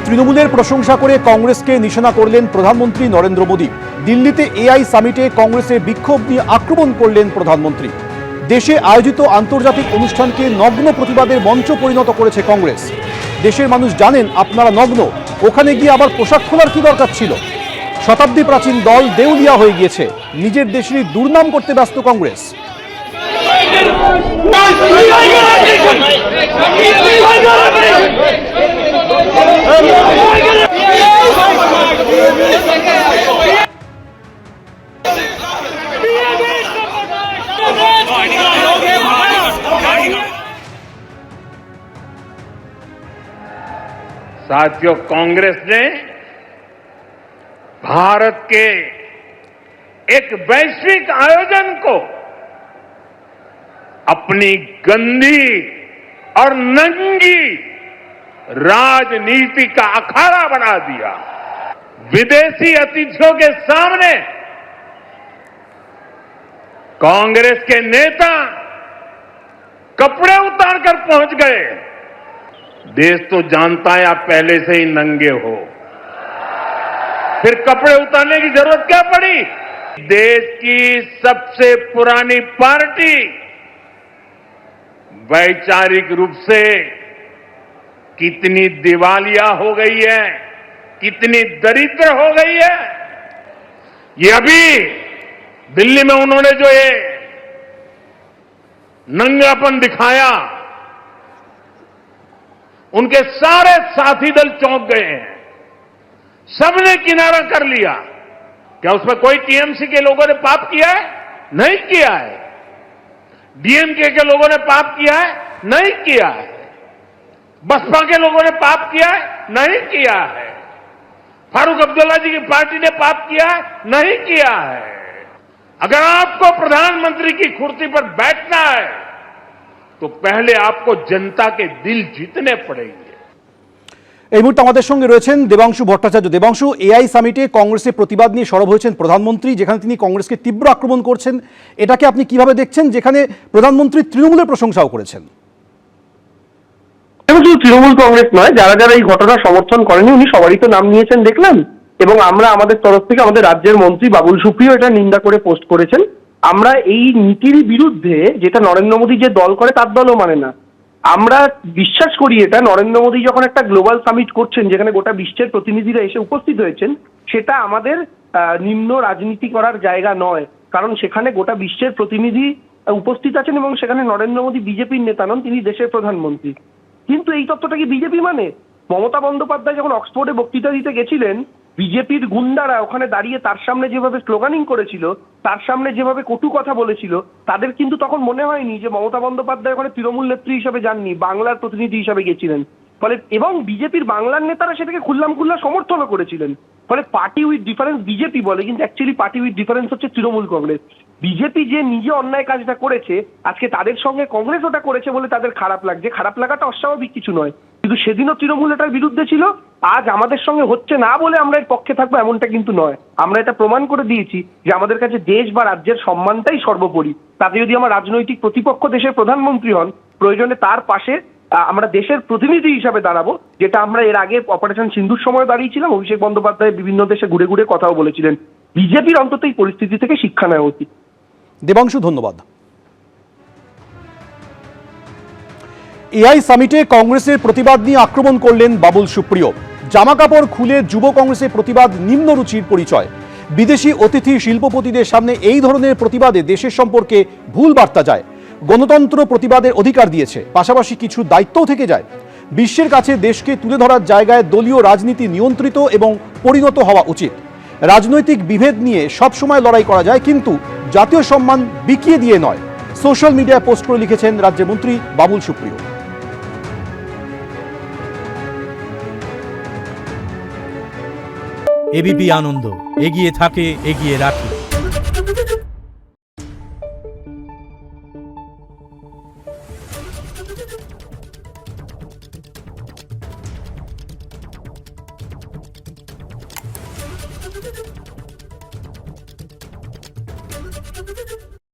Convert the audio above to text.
তৃণমূলের প্রশংসা করে কংগ্রেসকে নিশানা করলেন প্রধানমন্ত্রী নরেন্দ্র মোদী। দিল্লিতে এআই সামিটে কংগ্রেসের বিক্ষোভ নিয়ে আক্রমণ করলেন প্রধানমন্ত্রী। দেশে আয়োজিত আন্তর্জাতিক অনুষ্ঠানকে নগ্ন প্রতিবাদের মঞ্চ পরিণত করেছে কংগ্রেস। দেশের মানুষ জানেন আপনারা নগ্ন, ওখানে গিয়ে আবার পোশাক খোলার কি দরকার ছিল? শতাব্দী প্রাচীন দল দেউলিয়া হয়ে গিয়েছে। নিজের দেশেরই দুর্নাম করতে ব্যস্ত কংগ্রেস। साथियों, कांग्रेस ने भारत के एक वैश्विक आयोजन को अपनी गंदी और नंगी राजनीति का अखाड़ा बना दिया। विदेशी अतिथियों के सामने कांग्रेस के नेता कपड़े उतारकर पहुंच गए। देश तो जानता है आप पहले से ही नंगे हो, फिर कपड़े उतारने की जरूरत क्या पड़ी? देश की सबसे पुरानी पार्टी वैचारिक रूप से कितनी दिवालिया हो गई है, कितनी दरिद्र हो गई है। ये अभी दिल्ली में उन्होंने जो ये नंगापन दिखाया, उनके सारे साथी दल चौंक गए हैं। सबने किनारा कर लिया। क्या उसमें कोई टीएमसी के लोगों ने पाप किया है? नहीं किया है। डीएमके के लोगों ने पाप किया है? नहीं किया है। बसपा के लोगों ने पाप किया है? नहीं किया है। फारूक अब्दुल्ला जी की पार्टी ने पाप किया है? नहीं किया है। अगर आपको प्रधानमंत्री की कुर्सी पर बैठना है तो पहले आपको जनता के दिल जीतने पड़ेंगे। এই মুহূর্তে আমাদের সঙ্গে রয়েছেন দেবাংশু ভট্টাচার্য। দেবাংশু, এআই সামিটে কংগ্রেসের প্রতিবাদ নিয়ে সরব হয়েছেন প্রধানমন্ত্রী, যেখানে তিনি কংগ্রেসকে তীব্র আক্রমণ করছেন। এটাকে আপনি কিভাবে দেখছেন, যেখানে প্রধানমন্ত্রী তৃণমূলের প্রশংসাও করেছেন? শুধু তৃণমূল কংগ্রেস নয়, যারা যারা এই ঘটনা সমর্থন করেনি উনি সবারই তো নাম নিয়েছেন দেখলাম। এবং আমরা আমাদের তরফ থেকে আমাদের রাজ্যের মন্ত্রী বাবুল সুপ্রিয় এটা নিন্দা করে পোস্ট করেছেন। আমরা এই নীতির বিরুদ্ধে, যেটা নরেন্দ্র মোদী যে দল করে তার দলও মানে না। আমরা বিশ্বাস করি এটা নরেন্দ্র মোদী যখন একটা গ্লোবাল সামিট করছেন, যেখানে গোটা বিশ্বের প্রতিনিধিরা এসে উপস্থিত হয়েছেন, সেটা আমাদের নিম্ন রাজনীতি করার জায়গা নয়। কারণ সেখানে গোটা বিশ্বের প্রতিনিধি উপস্থিত আছেন এবং সেখানে নরেন্দ্র মোদী বিজেপির নেতা নন, তিনি দেশের প্রধানমন্ত্রী। কিন্তু এই তত্ত্বটা কি বিজেপি মানে? মমতা বন্দ্যোপাধ্যায় যখন অক্সফোর্ডে বক্তৃতা দিতে গেছিলেন, বিজেপির গুন্ডারা ওখানে দাঁড়িয়ে তার সামনে যেভাবে স্লোগানিং করেছিল, তার সামনে যেভাবে কটু কথা বলেছিল, তাদের কিন্তু তখন মনে হয়নি যে মমতা বন্দ্যোপাধ্যায় ওখানে তৃণমূল নেত্রী হিসেবে যাননি, বাংলার প্রতিনিধি হিসেবে গেছিলেন। ফলে এবং বিজেপির বাংলার নেতারা সেটাকে খুল্লাম খুল্লা সমর্থনও করেছিলেন। ফলে পার্টি উইথ ডিফারেন্স বিজেপি বলে, কিন্তু অ্যাকচুয়ালি পার্টি উইথ ডিফারেন্স হচ্ছে তৃণমূল কংগ্রেস। বিজেপি যে নিজে অন্যায় কাজটা করেছে, আজকে তাদের সঙ্গে কংগ্রেস ওটা করেছে বলে তাদের খারাপ লাগছে। খারাপ লাগাটা অস্বাভাবিক কিছু নয়, কিন্তু সেদিনও তৃণমূল এটার বিরুদ্ধে ছিল। আজ আমাদের সঙ্গে হচ্ছে না বলে আমরা এর পক্ষে থাকবো এমনটা কিন্তু নয়। আমরা এটা প্রমাণ করে দিয়েছি যে আমাদের কাছে দেশ বা রাজ্যের সম্মানটাই সর্বোপরি। তাতে যদি আমার রাজনৈতিক প্রতিপক্ষ দেশের প্রধানমন্ত্রী হন, প্রয়োজনে তার পাশে আমরা দেশের প্রতিনিধি হিসাবে দাঁড়াবো, যেটা আমরা এর আগে অপারেশন সিন্ধুর সময় দাঁড়িয়েছিলাম। অভিষেক বন্দ্যোপাধ্যায় বিভিন্ন দেশে ঘুরে ঘুরে কথাও বলেছিলেন। বিজেপির অন্তত এই পরিস্থিতি থেকে শিক্ষা নেওয়া উচিত। দেবাংশু, ধন্যবাদ। এআই সামিটে কংগ্রেসের প্রতিবাদ নিয়ে আক্রমণ করলেন বাবুল সুপ্রিয়। জামা কাপড় খুলে যুব কংগ্রেসের প্রতিবাদ নিম্ন রুচির পরিচয়। বিদেশি অতিথি শিল্পপতিদের সামনে এই ধরনের প্রতিবাদে দেশের সম্পর্কে ভুল বার্তা যায়। গণতন্ত্র প্রতিবাদের অধিকার দিয়েছে, পাশাপাশি কিছু দায়িত্বও থেকে যায়। বিশ্বের কাছে দেশকে তুলে ধরার জায়গায় দলীয় রাজনীতি নিয়ন্ত্রিত এবং পরিণত হওয়া উচিত। রাজনৈতিক বিভেদ নিয়ে সবসময় লড়াই করা যায়, কিন্তু জাতীয় সম্মান বিকিয়ে দিয়ে নয়। সোশ্যাল মিডিয়ায় পোস্ট করে লিখেছেন রাজ্যের মন্ত্রী বাবুল সুপ্রিয়। এবিপি আনন্দ, এগিয়ে থাকে, এগিয়ে রাখে।